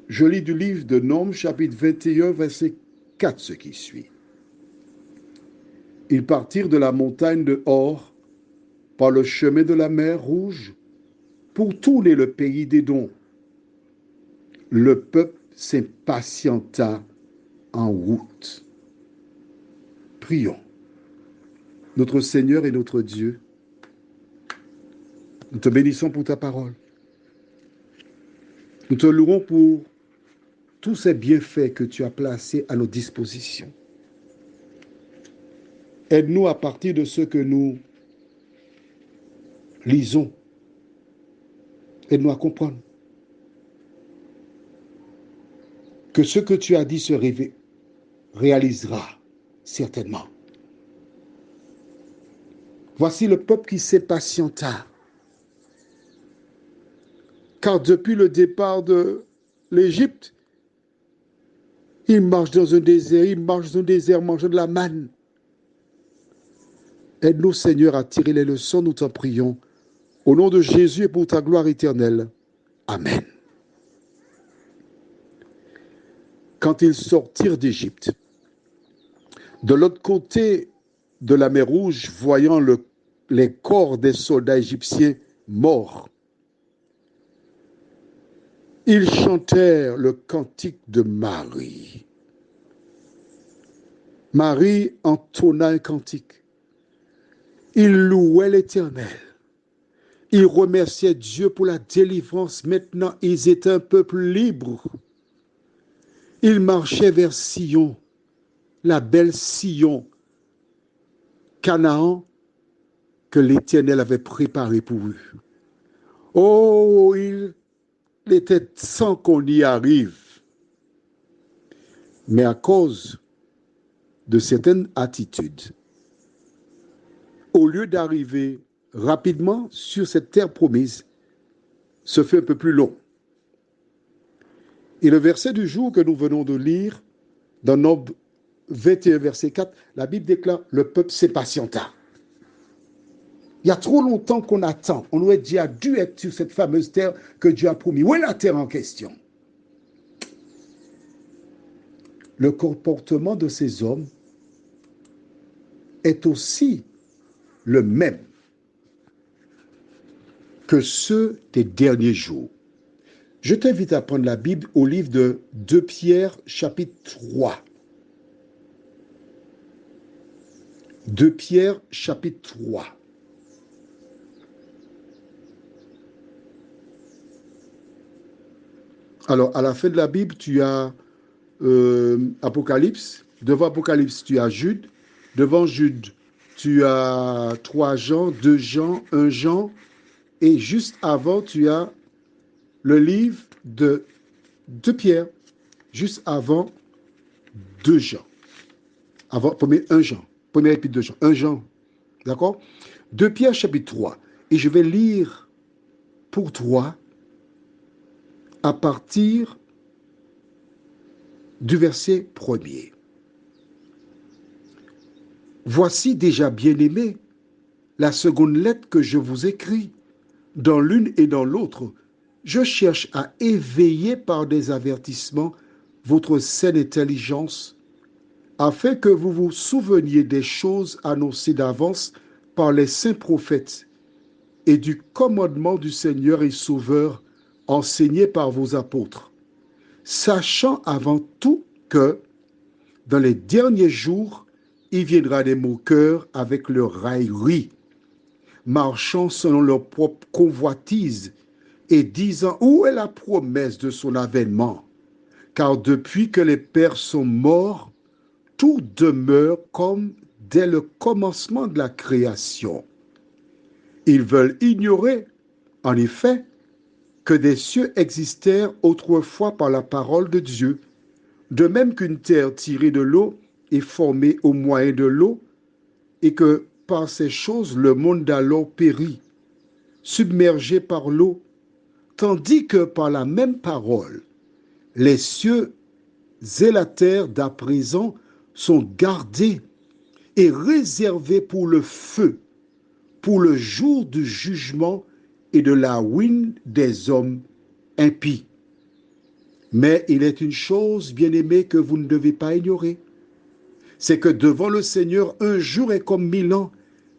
Je lis du livre de Nombres, chapitre 21, verset 4, ce qui suit. Ils partirent de la montagne de Hor par le chemin de la mer Rouge pour tourner le pays d'Édom. Le peuple s'impatienta en route. Prions. Notre Seigneur et notre Dieu, nous te bénissons pour ta parole. Nous te louons pour tous ces bienfaits que tu as placés à nos dispositions. Aide-nous à partir de ce que nous lisons. Aide-nous à comprendre que ce que tu as dit se réalisera certainement. Voici le peuple qui s'impatienta. Car depuis le départ de l'Égypte, il marche dans un désert, mangeant de la manne. Aide-nous, Seigneur, à tirer les leçons, nous t'en prions. Au nom de Jésus et pour ta gloire éternelle. Amen. Quand ils sortirent d'Égypte, de l'autre côté de la mer Rouge, voyant les corps des soldats égyptiens morts, ils chantèrent le cantique de Marie. Marie entonna un cantique. Il louait l'Éternel. Il remerciait Dieu pour la délivrance. Maintenant, ils étaient un peuple libre. Ils marchaient vers Sion, la belle Sion, Canaan, que l'Éternel avait préparé pour eux. Oh, il était temps qu'on y arrive. Mais à cause de certaines attitudes, au lieu d'arriver rapidement sur cette terre promise, ce fut un peu plus long. Et le verset du jour que nous venons de lire, dans Nombres 21, verset 4, la Bible déclare « Le peuple s'impatienta ». Il y a trop longtemps qu'on attend. On aurait déjà dû être sur cette fameuse terre que Dieu a promis. Où est la terre en question? Le comportement de ces hommes est aussi le même que ceux des derniers jours. Je t'invite à prendre la Bible au livre de 2 Pierre, chapitre 3. 2 Pierre, chapitre 3. Alors, à la fin de la Bible, tu as Apocalypse. Devant Apocalypse, tu as Jude. Devant Jude, tu as 3 Jean, 2 Jean, 1 Jean. Et juste avant, tu as le livre de Pierre. Juste avant 2 Jean. Avant, 1 Jean. Premier épître de Jean. 1 Jean. D'accord? 2 Pierre, chapitre 3. Et je vais lire pour toi à partir du verset 1er. Voici déjà, bien-aimés, la seconde lettre que je vous écris. Dans l'une et dans l'autre, je cherche à éveiller par des avertissements votre saine intelligence, afin que vous vous souveniez des choses annoncées d'avance par les saints prophètes et du commandement du Seigneur et Sauveur enseigné par vos apôtres, sachant avant tout que, dans les derniers jours, il viendra des moqueurs avec leur raillerie, marchant selon leur propre convoitise et disant « Où est la promesse de son avènement ?» Car depuis que les pères sont morts, tout demeure comme dès le commencement de la création. Ils veulent ignorer, en effet, que des cieux existèrent autrefois par la parole de Dieu, de même qu'une terre tirée de l'eau est formée au moyen de l'eau, et que par ces choses le monde d'alors périt, submergé par l'eau, tandis que par la même parole, les cieux et la terre d'à présent sont gardés et réservés pour le feu, pour le jour du jugement et de la ruine des hommes impies. Mais il est une chose, bien-aimés, que vous ne devez pas ignorer. C'est que devant le Seigneur, un jour est comme 1000 ans,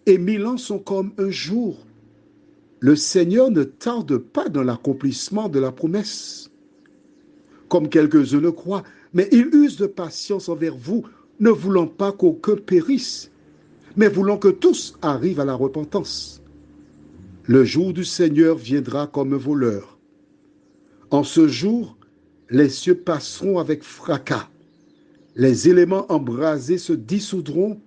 et 1000 ans sont comme un jour. Le Seigneur ne tarde pas dans l'accomplissement de la promesse, comme quelques-uns le croient, mais il use de patience envers vous, ne voulant pas qu'aucun périsse, mais voulant que tous arrivent à la repentance. Le jour du Seigneur viendra comme un voleur. En ce jour, les cieux passeront avec fracas, les éléments embrasés se dissoudront,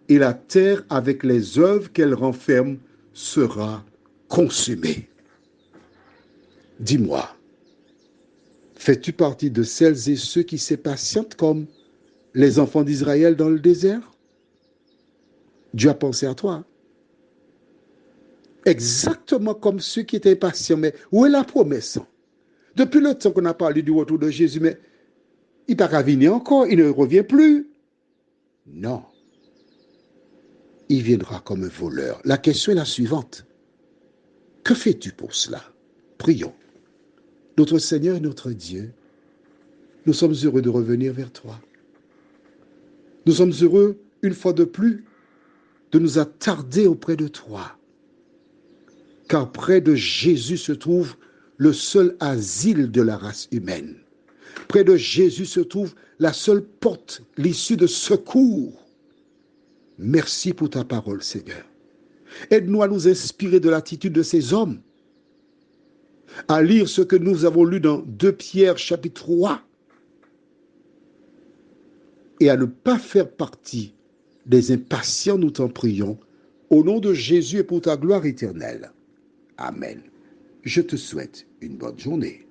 et la terre, avec les œuvres qu'elle renferme, sera consumée. Dis-moi, fais-tu partie de celles et ceux qui s'impatientent comme les enfants d'Israël dans le désert? Dieu a pensé à toi. Exactement comme ceux qui étaient impatients. Mais où est la promesse? Depuis le temps qu'on a parlé du retour de Jésus, mais il n'a pas venir encore, il ne revient plus. Non, il viendra comme un voleur. La question est la suivante. Que fais-tu pour cela? Prions. Notre Seigneur et notre Dieu, nous sommes heureux de revenir vers toi. Nous sommes heureux, une fois de plus, de nous attarder auprès de toi. Car près de Jésus se trouve le seul asile de la race humaine. Près de Jésus se trouve la seule porte, l'issue de secours. Merci pour ta parole, Seigneur. Aide-nous à nous inspirer de l'attitude de ces hommes, à lire ce que nous avons lu dans 2 Pierre chapitre 3 et à ne pas faire partie des impatients, nous t'en prions, au nom de Jésus et pour ta gloire éternelle. Amen. Je te souhaite une bonne journée.